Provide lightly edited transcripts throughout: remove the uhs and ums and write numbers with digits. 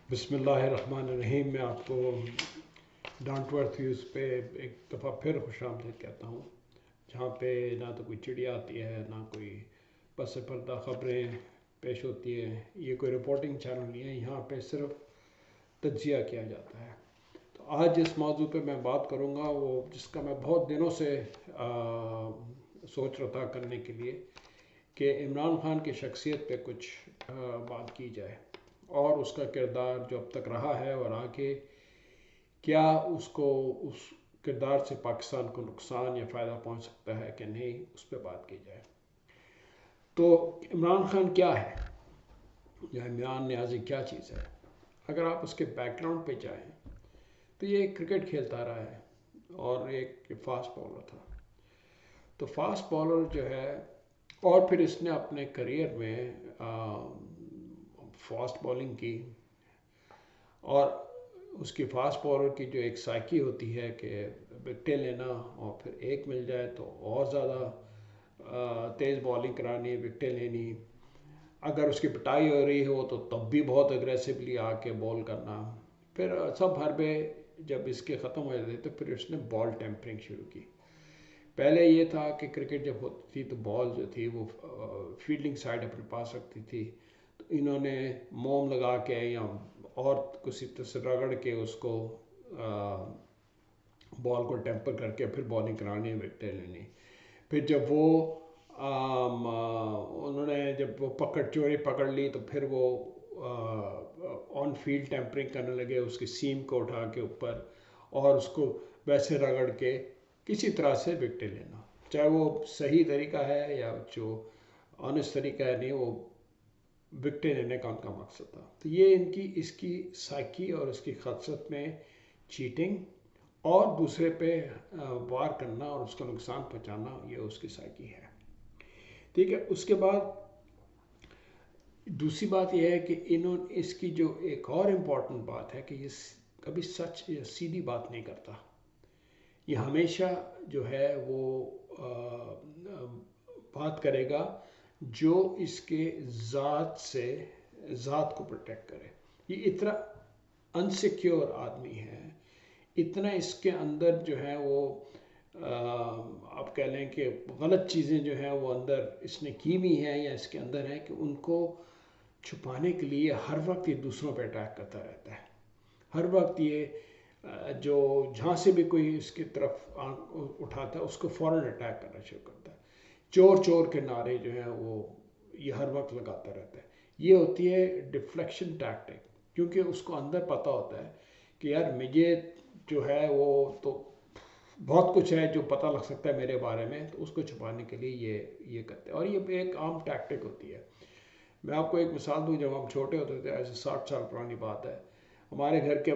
بسم اللہ الرحمن الرحیم. میں آپ کو ڈاؤن ٹو ارتھ ویوز پہ ایک دفعہ پھر خوش آمدید کہتا ہوں، جہاں پہ نہ تو کوئی چڑیا آتی ہے، نہ کوئی پس پردہ خبریں پیش ہوتی ہیں. یہ کوئی رپورٹنگ چینل نہیں ہے، یہاں پہ صرف تجزیہ کیا جاتا ہے. تو آج جس موضوع پہ میں بات کروں گا، وہ جس کا میں بہت دنوں سے سوچ رہا تھا کرنے کے لیے، کہ عمران خان کی شخصیت پہ کچھ بات کی جائے، اور اس کا کردار جو اب تک رہا ہے اور آگے کیا اس کردار سے پاکستان کو نقصان یا فائدہ پہنچ سکتا ہے کہ نہیں، اس پہ بات کی جائے. تو عمران خان کیا ہے، یا عمران نیازی کیا چیز ہے؟ اگر آپ اس کے بیک گراؤنڈ پہ جائیں تو یہ ایک کرکٹ کھیلتا رہا ہے اور ایک فاسٹ بالر تھا. تو فاسٹ بالر جو ہے، اور پھر اس نے اپنے کریئر میں فاسٹ بالنگ کی، اور اس کی فاسٹ بالر کی جو ایک سائیکی ہوتی ہے کہ وکٹیں لینا، اور پھر ایک مل جائے تو اور زیادہ تیز بالنگ کرانی، وکٹیں لینی. اگر اس کی پٹائی ہو رہی ہو تو تب بھی بہت اگریسولی آ کے بال کرنا. پھر سب حربے جب اس کے ختم ہو جاتے تو پھر اس نے بال ٹیمپرنگ شروع کی. پہلے یہ تھا کہ کرکٹ جب ہوتی تھی تو بال جو تھی وہ فیلڈنگ سائڈ اپنے پاس رکھتی تھی. تو انہوں نے موم لگا کے یا اور کسی طرح سے رگڑ کے اس کو بال کو ٹیمپر کر کے پھر بالنگ کرانی، وکٹیں لینی. پھر جب وہ انہوں نے جب وہ چوری پکڑ لی تو پھر وہ آن فیلڈ ٹیمپرنگ کرنے لگے، اس کی سیم کو اٹھا کے اوپر اور اس کو ویسے رگڑ کے کسی طرح سے وکٹیں لینا، چاہے وہ صحیح طریقہ ہے یا جو آنےسٹ طریقہ ہے. نہیں، وہ وکٹیں لینے کا ان کا مقصد تھا. تو یہ اس کی سائیکی اور اس کی خدشت میں چیٹنگ اور دوسرے پہ وار کرنا اور اس کو نقصان پہنچانا، یہ اس کی سائیکی ہے. ٹھیک ہے. اس کے بعد دوسری بات یہ ہے کہ اس کی جو ایک اور امپورٹنٹ بات ہے کہ یہ کبھی سچ یا سیدھی بات نہیں کرتا. یہ ہمیشہ جو ہے وہ بات کرے گا جو اس کے ذات کو پروٹیکٹ کرے. یہ اتنا انسیکیور آدمی ہے، اتنا اس کے اندر جو ہے وہ آپ کہہ لیں کہ غلط چیزیں جو ہیں وہ اندر اس نے کی ہوئی ہیں یا اس کے اندر ہیں، کہ ان کو چھپانے کے لیے ہر وقت یہ دوسروں پہ اٹیک کرتا رہتا ہے. ہر وقت یہ جو جہاں سے بھی کوئی اس کی طرف اٹھاتا ہے اس کو فوراً اٹیک کرنا شروع کرتا ہے. چور چور کے نعرے جو ہیں وہ یہ ہر وقت لگاتا رہتا ہے. یہ ہوتی ہے ڈیفلیکشن ٹیکٹک، کیونکہ اس کو اندر پتہ ہوتا ہے کہ یار مجھے جو ہے وہ تو بہت کچھ ہے جو پتہ لگ سکتا ہے میرے بارے میں، تو اس کو چھپانے کے لیے یہ کرتے ہیں. اور یہ ایک عام ٹیکٹک ہوتی ہے. میں آپ کو ایک مثال دوں. جب ہم چھوٹے ہوتے تھے، ایسے 60 سال پرانی بات ہے، ہمارے گھر کے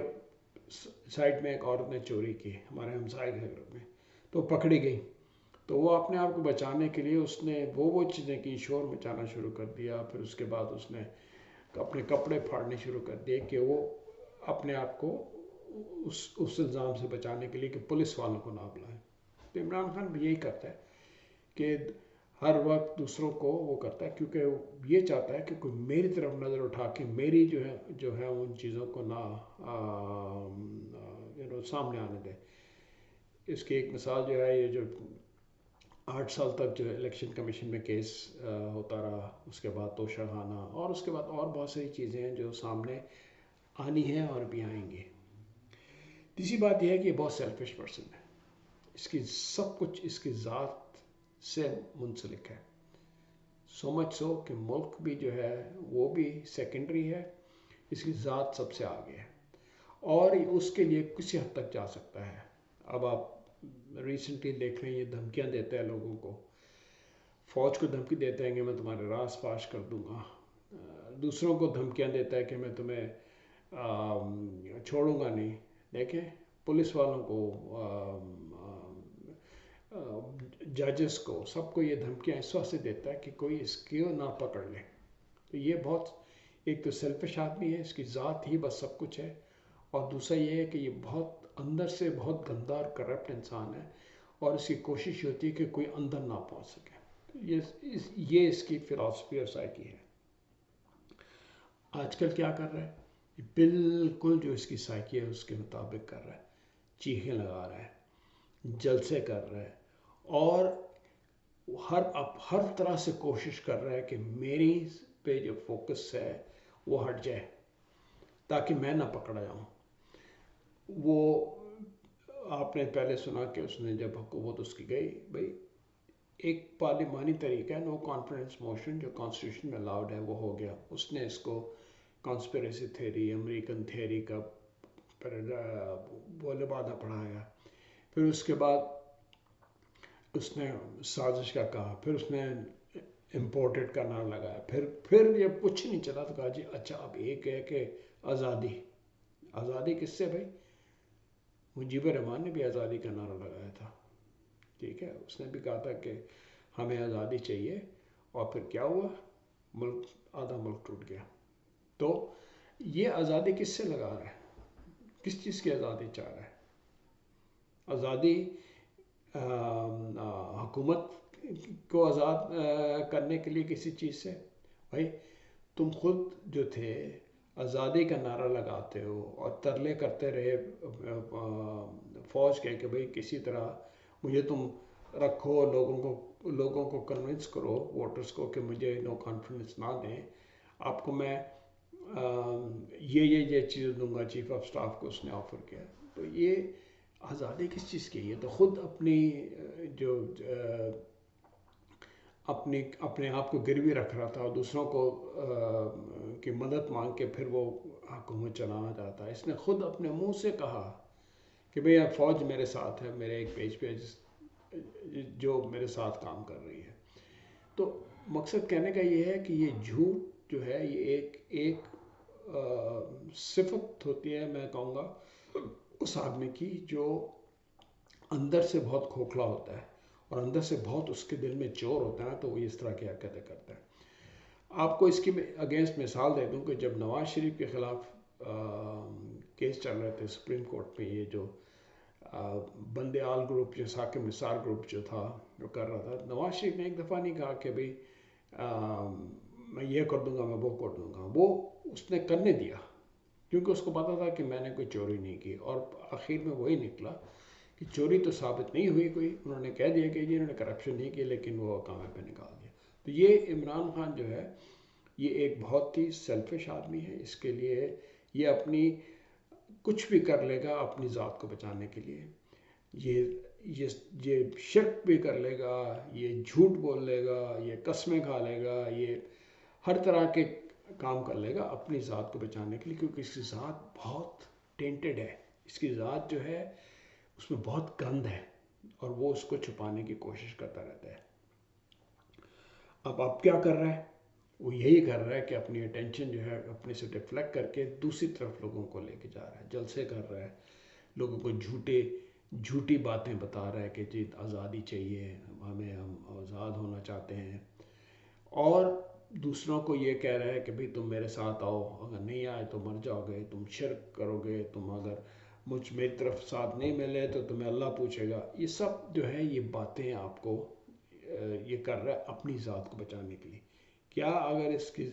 سائڈ میں ایک عورت نے چوری کی، ہمارے ہمسائے کے گھر میں، تو پکڑی گئی. تو وہ اپنے آپ کو بچانے کے لیے اس نے وہ چیزیں کی، شور مچانا شروع کر دیا. پھر اس کے بعد اس نے اپنے کپڑے پھاڑنے شروع کر دیے کہ وہ اپنے آپ کو اس الزام سے بچانے کے لیے کہ پولیس والوں کو نہ بلائیں. تو عمران خان بھی یہی کرتا ہے کہ ہر وقت دوسروں کو وہ کرتا ہے، کیونکہ یہ چاہتا ہے کہ کوئی میری طرف نظر اٹھا کے میری جو ہے ان چیزوں کو نہ سامنے آنے دے. اس کی ایک مثال جو ہے، یہ جو 8 سال تک جو الیکشن کمیشن میں کیس ہوتا رہا، اس کے بعد توشہ خانہ، اور اس کے بعد اور بہت ساری چیزیں ہیں جو سامنے آنی ہیں اور بھی آئیں گی. تیسری بات یہ ہے کہ یہ بہت سیلفش پرسن ہے. اس کی سب کچھ اس کی ذات سے منسلک ہے. سو مچ سو کہ ملک بھی جو ہے وہ بھی سیکنڈری ہے، اس کی ذات سب سے آگے ہے، اور اس کے لیے کسی حد تک جا سکتا ہے. اب آپ ریسنٹلی دیکھ رہے ہیں، یہ دھمکیاں دیتا ہے لوگوں کو، فوج کو دھمکی دیتے ہیں کہ میں تمہارے راز فاش کر دوں گا، دوسروں کو دھمکیاں دیتا ہے کہ میں تمہیں چھوڑوں گا نہیں. دیکھیں پولیس والوں کو، ججز کو، سب کو یہ دھمکیاں اس واسطے دیتا ہے کہ کوئی اس کو نہ پکڑ لے. تو یہ بہت ایک تو سیلفش آدمی ہے، اس کی ذات ہی بس سب کچھ ہے، اور دوسرا یہ ہے کہ یہ بہت اندر سے بہت گندا اور کرپٹ انسان ہے، اور اس کی کوشش ہوتی ہے کہ کوئی اندر نہ پہنچ سکے. یہ اس کی فلاسفی اور سائیکی ہے. آج کل کیا کر رہا ہے؟ بالکل جو اس کی سائیکی ہے اس کے مطابق کر رہا ہے، چیخیں لگا رہا ہے، جلسے کر رہا ہے، اور ہر طرح سے کوشش کر رہا ہے کہ میری پہ جو فوکس ہے وہ ہٹ جائے تاکہ میں نہ پکڑا جاؤں۔ وہ آپ نے پہلے سنا کہ اس نے جب حکومت اس کی گئی، بھائی ایک پارلیمانی طریقہ ہے، نو کانفیڈنس موشن جو کانسٹیٹیوشن میں الاؤڈ ہے وہ ہو گیا، اس نے اس کو کانسپیریسی تھیوری، امریکن تھیوری کا بولے بادہ پڑھایا، پھر اس کے بعد اس نے سازش کا کہا، پھر اس نے امپورٹڈ کا نعرہ لگایا، پھر یہ کچھ نہیں چلا تو کہا جی اچھا اب ایک ہے کہ آزادی، آزادی کس سے بھائی؟ مجیب الرحمان نے بھی آزادی کا نعرہ لگایا تھا، ٹھیک ہے، اس نے بھی کہا تھا کہ ہمیں آزادی چاہیے، اور پھر کیا ہوا؟ ملک، آدھا ملک ٹوٹ گیا۔ تو یہ آزادی کس سے لگا رہا ہے؟ کس چیز کی آزادی چاہ رہا ہے؟ آزادی حکومت کو آزاد کرنے کے لیے کسی چیز سے؟ بھائی تم خود جو تھے آزادی کا نعرہ لگاتے ہو اور ترلے کرتے رہے فوج کے کہ بھائی کسی طرح مجھے تم رکھو، لوگوں کو کنونس کرو، ووٹرز کو، کہ مجھے نو کانفیڈنس نہ دیں، آپ کو میں یہ چیز دوں گا، چیف آف سٹاف کو اس نے آفر کیا۔ تو یہ آزادی کس چیز کی ہے؟ تو خود اپنی جو اپنے آپ کو گروی رکھ رہا تھا اور دوسروں کو کی مدد مانگ کے پھر وہ حکومت چلانا چاہتا ہے۔ اس نے خود اپنے منہ سے کہا کہ بھئی اب فوج میرے ساتھ ہے، میرے ایک پیج پہ جو میرے ساتھ کام کر رہی ہے۔ تو مقصد کہنے کا یہ ہے کہ یہ جھوٹ جو ہے یہ ایک صفت ہوتی ہے، میں کہوں گا اس آدمی کی جو اندر سے بہت کھوکھلا ہوتا ہے اور اندر سے بہت اس کے دل میں چور ہوتا ہے، تو وہ اس طرح کی حرکتیں کرتا ہے۔ آپ کو اس کی اگینسٹ مثال دے دوں کہ جب نواز شریف کے خلاف کیس چل رہے تھے سپریم کورٹ میں، یہ جو بندے آل گروپ جو ثاقب نثار گروپ جو تھا جو کر رہا تھا، نواز شریف نے ایک دفعہ نہیں کہا کہ بھئی میں یہ کر دوں گا، میں وہ کر دوں گا، وہ اس نے کرنے دیا، کیونکہ اس کو پتا تھا کہ میں نے کوئی چوری نہیں کی، اور آخر میں وہی نکلا کہ چوری تو ثابت نہیں ہوئی کوئی، انہوں نے کہہ دیا کہ جی انہوں نے کرپشن نہیں کی، لیکن وہ کامے پہ نکال دیا۔ تو یہ عمران خان جو ہے یہ ایک بہت ہی سیلفش آدمی ہے، اس کے لیے یہ اپنی کچھ بھی کر لے گا اپنی ذات کو بچانے کے لیے، یہ شرک بھی کر لے گا، یہ جھوٹ بول لے گا، یہ قسمیں کھا لے گا، یہ ہر طرح کے کام کر لے گا اپنی ذات کو بچانے کے لیے، کیونکہ اس کی ذات بہت ٹینٹڈ ہے، اس کی ذات جو ہے اس میں بہت گند ہے، اور وہ اس کو چھپانے کی کوشش کرتا رہتا ہے۔ اب آپ کیا کر رہا ہے؟ وہ یہی کر رہا ہے کہ اپنی اٹینشن جو ہے اپنے سے ڈیفلیکٹ کر کے دوسری طرف لوگوں کو لے کے جا رہا ہے، جلسے کر رہا ہے، لوگوں کو جھوٹی باتیں بتا رہا ہے کہ جی آزادی چاہیے ہم آزاد ہونا چاہتے ہیں، اور دوسروں کو یہ کہہ رہا ہے کہ بھئی تم میرے ساتھ آؤ، اگر نہیں آئے تو مر جاؤ گے، تم شرک کرو گے، تم اگر میری طرف ساتھ نہیں ملے تو تمہیں اللہ پوچھے گا۔ یہ سب جو ہے یہ باتیں آپ کو یہ کر رہا ہے اپنی ذات کو بچانے کے لیے۔ کیا اگر اس کی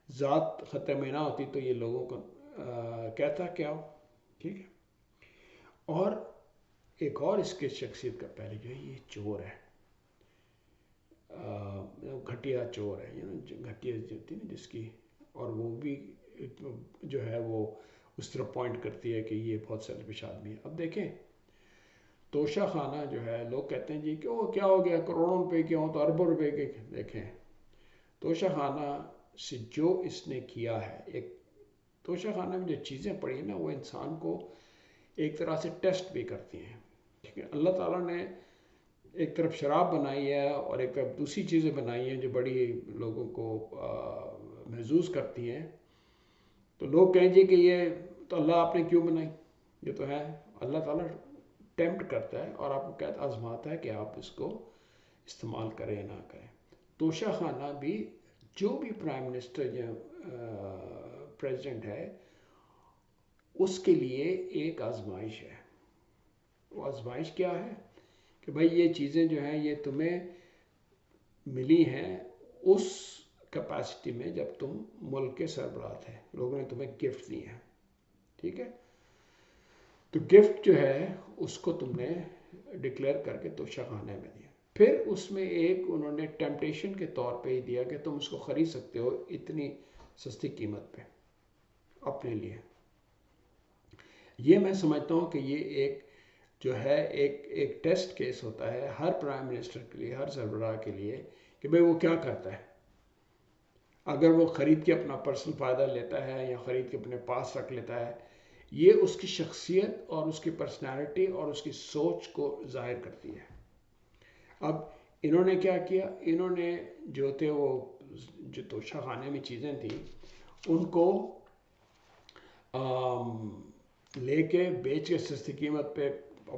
ذات خطرے میں نہ ہوتی تو یہ لوگوں کو کہتا کیا ہو؟ ٹھیک ہے۔ اور ایک اور اس کے شخصیت کا پہلے جو ہے یہ چور ہے، گھٹیا چور ہے، گھٹیا ہوتی ہے نا جس کی، اور وہ بھی جو ہے وہ اس طرح پوائنٹ کرتی ہے کہ یہ بہت سیلفش آدمی ہے۔ اب دیکھیں توشہ خانہ جو ہے، لوگ کہتے ہیں جی کہ وہ کیا ہو گیا، کروڑوں روپے کے ہوں تو اربوں روپے کے، دیکھیں توشہ خانہ سے جو اس نے کیا ہے، ایک توشہ خانہ میں جو چیزیں پڑی ہیں نا وہ انسان کو ایک طرح سے ٹیسٹ بھی کرتی ہیں، ٹھیک ہے۔ اللہ تعالیٰ نے ایک طرف شراب بنائی ہے اور ایک طرف دوسری چیزیں بنائی ہیں جو بڑی لوگوں کو محظوظ کرتی ہیں، تو لوگ کہیں جی کہ یہ تو اللہ آپ نے کیوں بنائی، یہ تو ہے اللہ تعالیٰ ٹیمپٹ کرتا ہے اور آپ کو کہتا آزماتا ہے کہ آپ اس کو استعمال کریں نہ کریں۔ توشہ خانہ بھی جو بھی پرائم منسٹر یا پریزیڈنٹ ہے اس کے لیے ایک آزمائش ہے۔ وہ آزمائش کیا ہے کہ بھائی یہ چیزیں جو ہیں یہ تمہیں ملی ہیں اس کیپیسٹی میں جب تم ملک کے سربراہ تھے، لوگوں نے تمہیں گفٹ دی ہیں، ٹھیک ہے. تو گفٹ جو ہے اس کو تم نے ڈکلیئر کر کے توشہ خانے میں دیا. پھر اس میں ایک انہوں نے ٹیمپٹیشن کے طور پہ ہی دیا کہ تم اس کو خرید سکتے ہو اتنی سستی قیمت پہ اپنے لیے. یہ میں سمجھتا ہوں کہ یہ ایک جو ہے ایک ٹیسٹ کیس ہوتا ہے ہر پرائم منسٹر کے لیے، ہر سربراہ کے لیے، کہ بھئی وہ کیا کرتا ہے. اگر وہ خرید کے اپنا پرسنل فائدہ لیتا ہے یا خرید کے اپنے پاس رکھ لیتا ہے، یہ اس کی شخصیت اور اس کی پرسنالٹی اور اس کی سوچ کو ظاہر کرتی ہے. اب انہوں نے کیا کیا، انہوں نے جو تھے وہ جو توشہ خانے میں چیزیں تھیں ان کو لے کے بیچ کے سستی قیمت پہ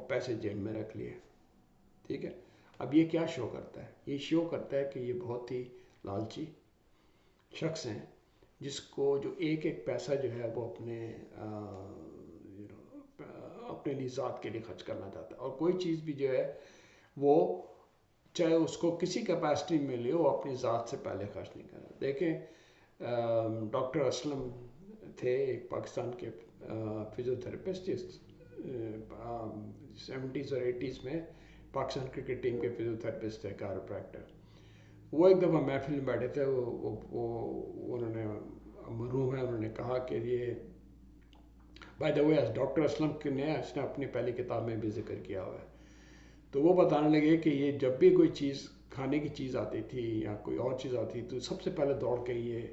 پیسے جیب میں رکھ لیے. ٹھیک ہے. اب یہ کیا شو کرتا ہے؟ یہ شو کرتا ہے کہ یہ بہت ہی لالچی شخص ہیں، جس کو جو ایک پیسہ جو ہے وہ اپنے لیے ذات کے لیے خرچ کرنا چاہتا ہے، اور کوئی چیز بھی جو ہے وہ چاہے اس کو کسی کیپیسٹی میں لے وہ اپنی ذات سے پہلے خرچ نہیں کرنا. دیکھیں ڈاکٹر اسلم تھے ایک پاکستان کے فزیو تھراپسٹ، 70s اور 80s میں پاکستان کرکٹ ٹیم کے فزیو تھراپسٹ تھے، کائروپریکٹر. وہ ایک دفعہ محفل میں بیٹھے تھے، انہوں نے مرحوم ہے، انہوں نے کہا کہ یہ by the way doctor Aslam نے اس نے اپنی پہلی کتاب میں بھی ذکر کیا ہوا ہے. تو وہ بتانے لگے کہ یہ جب بھی کوئی چیز کھانے کی چیز آتی تھی یا کوئی اور چیز آتی تو سب سے پہلے دوڑ کے یہ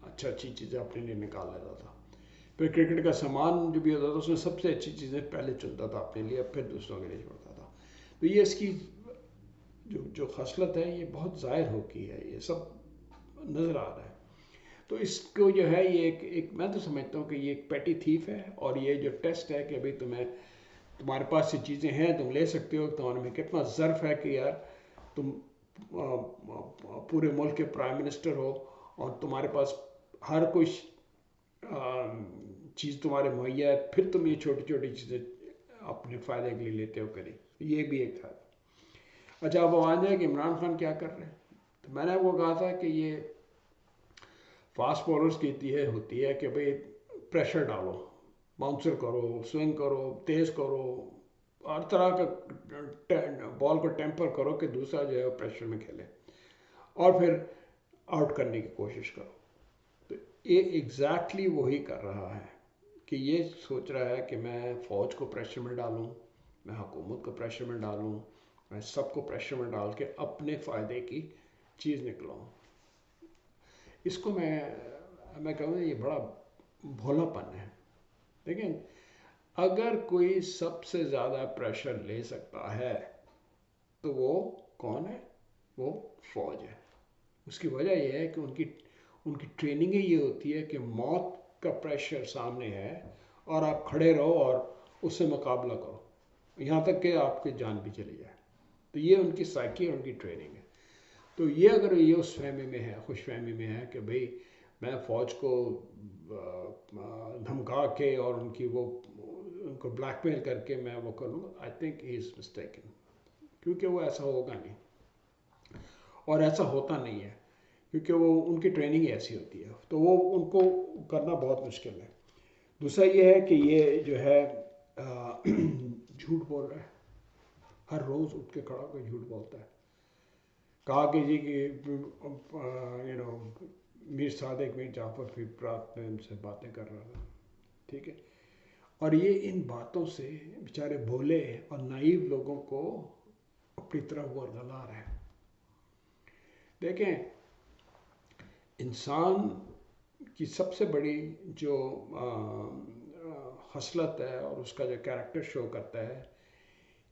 اچھی چیزیں اپنے لیے نکال لیتا تھا. پھر کرکٹ کا سامان جو بھی ہوتا تھا اس میں سب سے اچھی چیزیں پہلے چنتا تھا اپنے لیے، پھر دوسروں کے لیے چھوڑتا تھا. تو یہ اس کی جو خصلت ہے یہ بہت ظاہر ہو کی ہے، یہ سب نظر آ رہا ہے. تو اس کو جو ہے یہ ایک میں تو سمجھتا ہوں کہ یہ ایک پیٹی تھیف ہے، اور یہ جو ٹیسٹ ہے کہ بھئی تمہارے پاس یہ چیزیں ہیں، تم لے سکتے ہو، تمہارے میں کتنا ظرف ہے کہ یار تم پورے ملک کے پرائم منسٹر ہو اور تمہارے پاس ہر کوئی چیز تمہارے مہیا ہے، پھر تم یہ چھوٹی چھوٹی چیزیں اپنے فائدے کے لیے لیتے ہو کریں. یہ بھی ایک تھا. اچھا اب آ جائے کہ عمران خان کیا کر رہے ہیں. تو میں نے وہ کہا تھا کہ یہ فاسٹ بالرز کی ہوتی ہے کہ بھئی پریشر ڈالو، باؤنسر کرو، سوئنگ کرو، تیز کرو، ہر طرح کا بال کو ٹیمپر کرو کہ دوسرا جو ہے وہ پریشر میں کھیلے، اور پھر آؤٹ کرنے کی کوشش کرو. تو یہ ایگزیکٹلی وہی کر رہا ہے کہ یہ سوچ رہا ہے کہ میں فوج کو پریشر میں ڈالوں، میں حکومت کو پریشر میں ڈالوں، میں سب کو پریشر میں ڈال کے اپنے فائدے کی چیز نکلاؤں. اس کو میں کہوں یہ بڑا بھولا پن ہے. دیکھیں اگر کوئی سب سے زیادہ پریشر لے سکتا ہے تو وہ کون ہے؟ وہ فوج ہے. اس کی وجہ یہ ہے کہ ان کی ٹریننگ یہ ہوتی ہے کہ موت کا پریشر سامنے ہے اور آپ کھڑے رہو اور اس سے مقابلہ کرو یہاں تک کہ آپ کی جان بھی چلی جائے. تو یہ ان کی سائیکی اور ان کی ٹریننگ ہے. تو یہ اگر یہ اس فہمی میں ہے، خوش فہمی میں ہے کہ بھئی میں فوج کو دھمکا کے اور ان کو بلیک میل کر کے میں وہ کروں، I think he is mistaken, کیونکہ وہ ایسا ہوگا نہیں اور ایسا ہوتا نہیں ہے، کیونکہ وہ ان کی ٹریننگ ایسی ہوتی ہے. تو وہ ان کو کرنا بہت مشکل ہے. دوسرا یہ ہے کہ یہ جو ہے جھوٹ بول رہا ہے، ہر روز اٹھ کے کھڑا ہو کے جھوٹ بولتا ہے. کہا کہ جی کہ میر صادق میر جعفر بھی رات میں ان سے باتیں کر رہا تھا. ٹھیک ہے. اور یہ ان باتوں سے بیچارے بھولے اور نائیو لوگوں کو اپنی طرف ورگلا رہا ہے. دیکھیں انسان کی سب سے بڑی جو خصلت ہے اور اس کا جو کیریکٹر شو کرتا ہے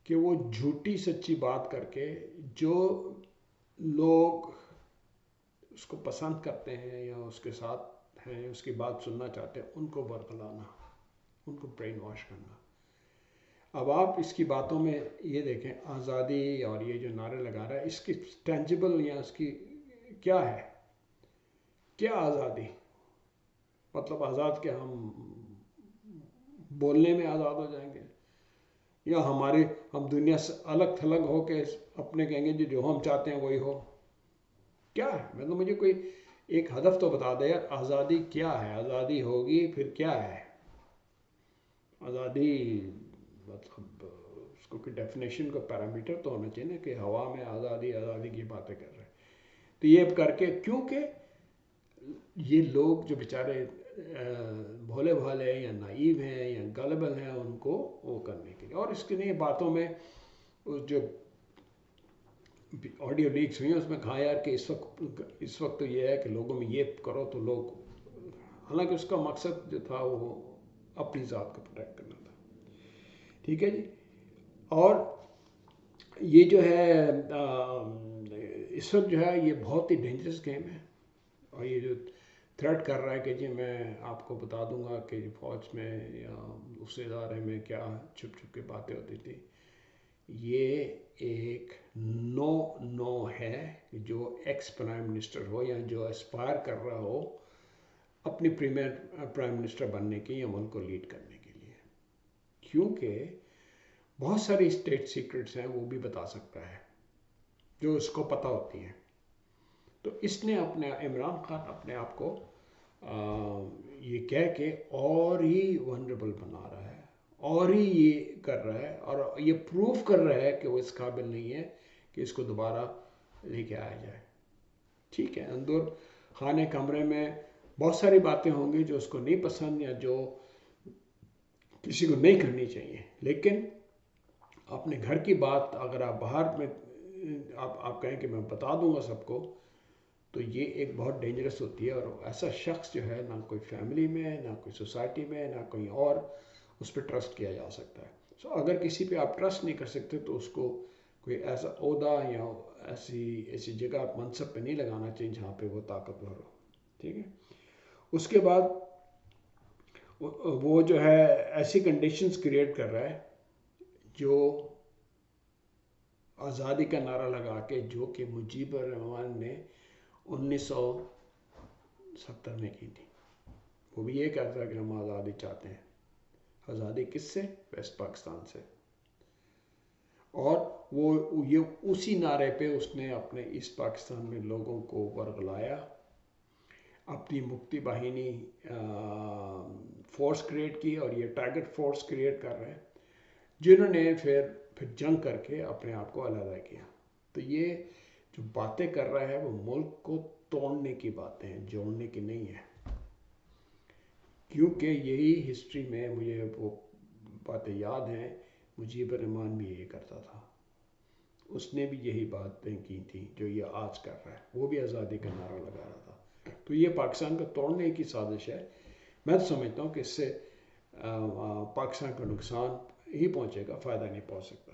کہ وہ جھوٹی سچی بات کر کے جو لوگ اس کو پسند کرتے ہیں یا اس کے ساتھ ہیں، اس کی بات سننا چاہتے ہیں، ان کو برگلانا، ان کو برین واش کرنا. اب آپ اس کی باتوں میں یہ دیکھیں آزادی اور یہ جو نعرے لگا رہا ہے، اس کی ٹینجیبل یا اس کی کیا ہے؟ کیا آزادی؟ مطلب آزاد کہ ہم بولنے میں آزاد ہو جائیں گے، یا ہم دنیا سے الگ تھلگ ہو کے اپنے کہیں گے جو ہم چاہتے ہیں وہی ہو؟ کیا ہے؟ مطلب مجھے کوئی ایک ہدف تو بتا دے یار، آزادی کیا ہے؟ آزادی ہوگی پھر کیا ہے؟ آزادی مطلب اس کو کوئی ڈیفینیشن کا پیرامیٹر تو ہونا چاہیے نا کہ ہوا میں آزادی آزادی کی باتیں کر رہے ہیں. تو یہ کر کے کیونکہ یہ لوگ جو بیچارے بھولے بھالے یا نائیو ہیں یا گلبل ہیں ان کو وہ کرنے کے لیے. اور اس کے لیے باتوں میں جو آڈیو لیکس ہوئی ہیں اس میں کہا یار کہ اس وقت تو یہ ہے کہ لوگوں میں یہ کرو تو لوگ، حالانکہ اس کا مقصد جو تھا وہ اپنی ذات کو پروٹیکٹ کرنا تھا. ٹھیک ہے جی. اور یہ جو ہے اس وقت جو ہے یہ بہت ہی ڈینجرس گیم ہے. اور یہ جو تھریٹ کر رہا ہے کہ جی میں آپ کو بتا دوں گا کہ فوج میں یا اس ادارے میں کیا چھپ چھپ کے باتیں ہوتی تھی، یہ ایک نو ہے جو ایکس پرائم منسٹر ہو یا جو اسپائر کر رہا ہو اپنی پرائم منسٹر بننے کی یا ملک کو لیڈ کرنے کے لیے. کیونکہ بہت ساری اسٹیٹ سیکرٹس ہیں وہ بھی بتا سکتا ہے جو اس کو پتہ ہوتی ہیں. تو اس نے عمران خان اپنے آپ کو یہ کہہ کے اور ہی ونریبل بنا رہا ہے اور ہی یہ کر رہا ہے اور یہ پروف کر رہا ہے کہ وہ اس قابل نہیں ہے کہ اس کو دوبارہ لے کے آیا جائے. ٹھیک ہے. اندر خانے کمرے میں بہت ساری باتیں ہوں گی جو اس کو نہیں پسند یا جو کسی کو نہیں کرنی چاہیے، لیکن اپنے گھر کی بات اگر آپ باہر میں آپ کہیں کہ میں بتا دوں گا سب کو، تو یہ ایک بہت ڈینجرس ہوتی ہے. اور ایسا شخص جو ہے نہ کوئی فیملی میں نہ کوئی سوسائٹی میں نہ کوئی اور اس پہ ٹرسٹ کیا جا سکتا ہے. اگر کسی پہ آپ ٹرسٹ نہیں کر سکتے تو اس کو کوئی ایسا عہدہ یا ایسی جگہ منصب پہ نہیں لگانا چاہیے جہاں پہ وہ طاقتور ہو. ٹھیک ہے. اس کے بعد وہ جو ہے ایسی کنڈیشنز کریٹ کر رہا ہے جو آزادی کا نعرہ لگا کے، جو کہ مجیب الرحمان نے 1970 میں کی تھی. وہ بھی یہ کہتا ہے کہ ہم آزادی چاہتے ہیں. آزادی کس سے؟ ویسٹ پاکستان سے. اور وہ یہ اسی نعرے پہ اس نے اپنے ایسٹ پاکستان میں لوگوں کو ورغلایا، اپنی مکتی باہنی فورس کریٹ کی. اور یہ ٹارگٹ فورس کریٹ کر رہے ہیں جنہوں نے پھر جنگ کر کے اپنے آپ کو علیحدہ کیا. تو یہ جو باتیں کر رہا ہے وہ ملک کو توڑنے کی باتیں ہیں، جوڑنے کی نہیں ہے. کیونکہ یہی ہسٹری میں مجھے وہ باتیں یاد ہیں، مجیب الرحمان بھی یہی کرتا تھا. اس نے بھی یہی باتیں کی تھیں جو یہ آج کر رہا ہے. وہ بھی آزادی کا نعرہ لگا رہا تھا. تو یہ پاکستان کو توڑنے کی سازش ہے. میں تو سمجھتا ہوں کہ اس سے پاکستان کو نقصان ہی پہنچے گا، فائدہ نہیں پہنچ سکتا.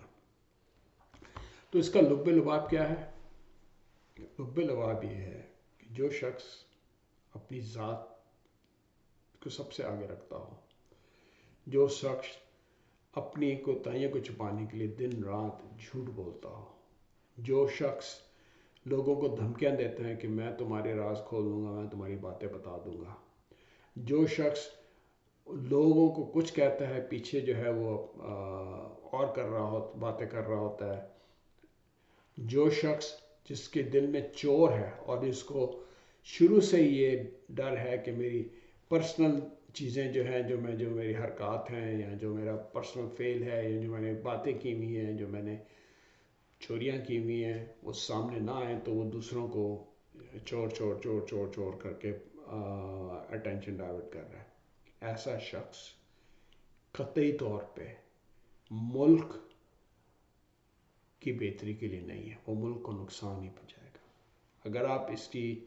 تو اس کا لب لباب کیا ہے؟ لب لباب یہ ہے کہ جو شخص اپنی ذات کو سب سے آگے رکھتا ہو، جو شخص اپنی کوتاہیوں کو چھپانے کے لیے دن رات جھوٹ بولتا ہو، جو شخص لوگوں کو دھمکیاں دیتا ہے کہ میں تمہارے راز کھول دوں گا، میں تمہاری باتیں بتا دوں گا، جو شخص لوگوں کو کچھ کہتا ہے پیچھے جو ہے وہ اور کر رہا ہوتا، باتیں کر رہا ہوتا ہے، جو شخص جس کے دل میں چور ہے اور جس کو شروع سے یہ ڈر ہے کہ میری پرسنل چیزیں جو ہیں، جو میری حرکات ہیں یا جو میرا پرسنل فیل ہے یا جو میں نے باتیں کی ہوئی ہیں، جو میں نے چوریاں کی ہوئی ہیں، وہ سامنے نہ آئیں تو وہ دوسروں کو چور کر کے اٹینشن ڈائیورٹ کر رہا ہے. ایسا شخص قطعی طور پہ ملک کی بہتری کے لیے نہیں ہے، وہ ملک کو نقصان ہی پہنچائے گا. اگر آپ اس کی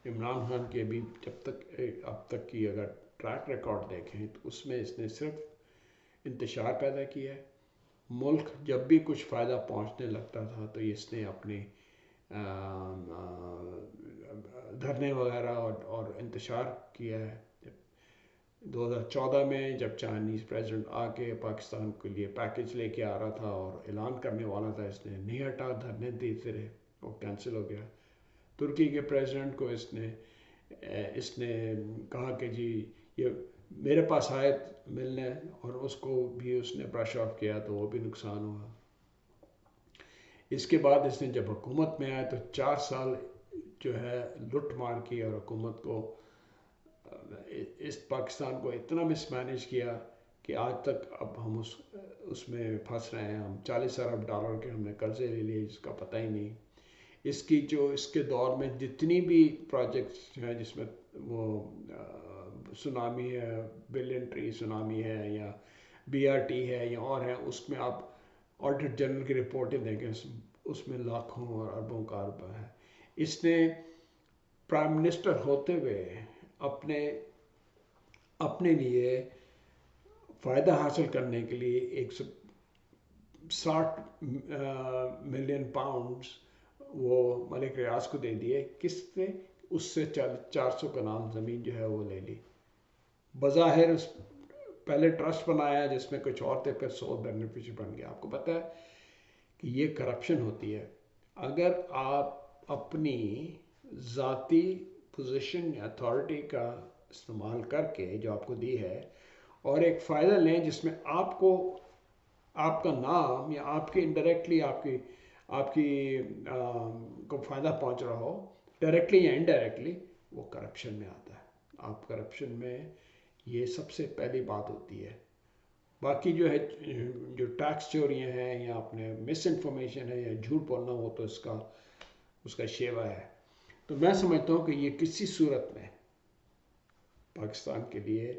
عمران خان کے ابھی اب تک کی اگر ٹریک ریکارڈ دیکھیں تو اس میں اس نے صرف انتشار پیدا کیا ہے. ملک جب بھی کچھ فائدہ پہنچنے لگتا تھا تو اس نے اپنے دھرنے وغیرہ اور انتشار کیا ہے. 2014 میں جب چائنیز پریزیڈنٹ آ کے پاکستان کے لیے پیکج لے کے آ رہا تھا اور اعلان کرنے والا تھا، اس نے نہیں ہٹا، دھرنے دیتے رہے، وہ کینسل ہو گیا. ترکی کے پریزیڈنٹ کو اس نے کہا کہ جی یہ میرے پاس آئے ملنے، اور اس کو بھی اس نے برش آف کیا تو وہ بھی نقصان ہوا. اس کے بعد اس نے جب حکومت میں آیا تو 4 سال جو ہے لٹ مار کی اور حکومت کو اس پاکستان کو اتنا مس مینیج کیا کہ آج تک اب ہم اس میں پھنس رہے ہیں. ہم 40 ارب ڈالر کے ہم نے قرضے لے لیے جس کا پتہ ہی نہیں. اس کے دور میں جتنی بھی پروجیکٹس ہیں جس میں وہ سونامی ہے، بلین ٹری سونامی ہے، یا BRT ہے یا اور ہیں، اس میں آپ آڈیٹ جنرل کی رپورٹیں دیکھیں، اس میں لاکھوں اور اربوں کا ارب ہے. اس نے پرائم منسٹر ہوتے ہوئے اپنے لیے فائدہ حاصل کرنے کے لیے 160 ملین پاؤنڈز وہ ملک ریاض کو دے دیے. کس نے؟ اس سے 400 کنال زمین جو ہے وہ لے لی. بظاہر پہلے ٹرسٹ بنایا جس میں کچھ اور تھے، پھر سول بینیفیشری بن گیا. آپ کو پتہ ہے کہ یہ کرپشن ہوتی ہے. اگر آپ اپنی ذاتی پوزیشن یا اتھارٹی کا استعمال کر کے جو آپ کو دی ہے اور ایک فائدہ لیں جس میں آپ کا نام یا آپ کی انڈائریکٹلی آپ کی کو فائدہ پہنچ رہا ہو، ڈائریکٹلی یا انڈائریکٹلی، وہ کرپشن میں آتا ہے. آپ کرپشن میں یہ سب سے پہلی بات ہوتی ہے. باقی جو ہے جو ٹیکس چوریاں ہیں یا اپنے مس انفارمیشن ہے یا جھوٹ بولنا، وہ تو اس کا شیوا ہے. تو میں سمجھتا ہوں کہ یہ کسی صورت میں پاکستان کے لیے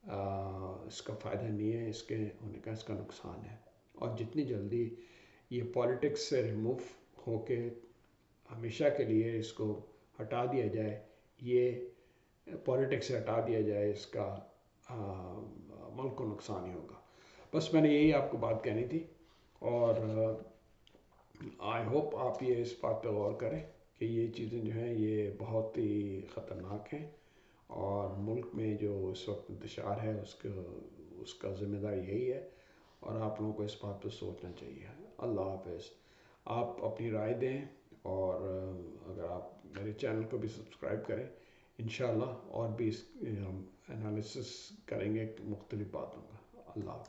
اس کا فائدہ نہیں ہے. اس کے ہونے کا اس کا نقصان ہے. اور جتنی جلدی یہ پالیٹکس سے ریموو ہو کے ہمیشہ کے لیے اس کو ہٹا دیا جائے، یہ پالیٹکس سے ہٹا دیا جائے، اس کا ملک کو نقصان ہی ہوگا. بس میں نے یہی آپ کو بات کہنی تھی. اور آئی ہوپ آپ یہ اس بات پہ غور کریں کہ یہ چیزیں جو ہیں یہ بہت ہی خطرناک ہیں، اور ملک میں جو اس وقت انتشار ہے اس کا ذمہ دار یہی ہے. اور آپ لوگوں کو اس بات پہ سوچنا چاہیے. اللہ حافظ. آپ اپنی رائے دیں، اور اگر آپ میرے چینل کو بھی سبسکرائب کریں. انشاءاللہ اور بھی ہم انالیسس کریں گے مختلف باتوں کا. اللہ حافظ.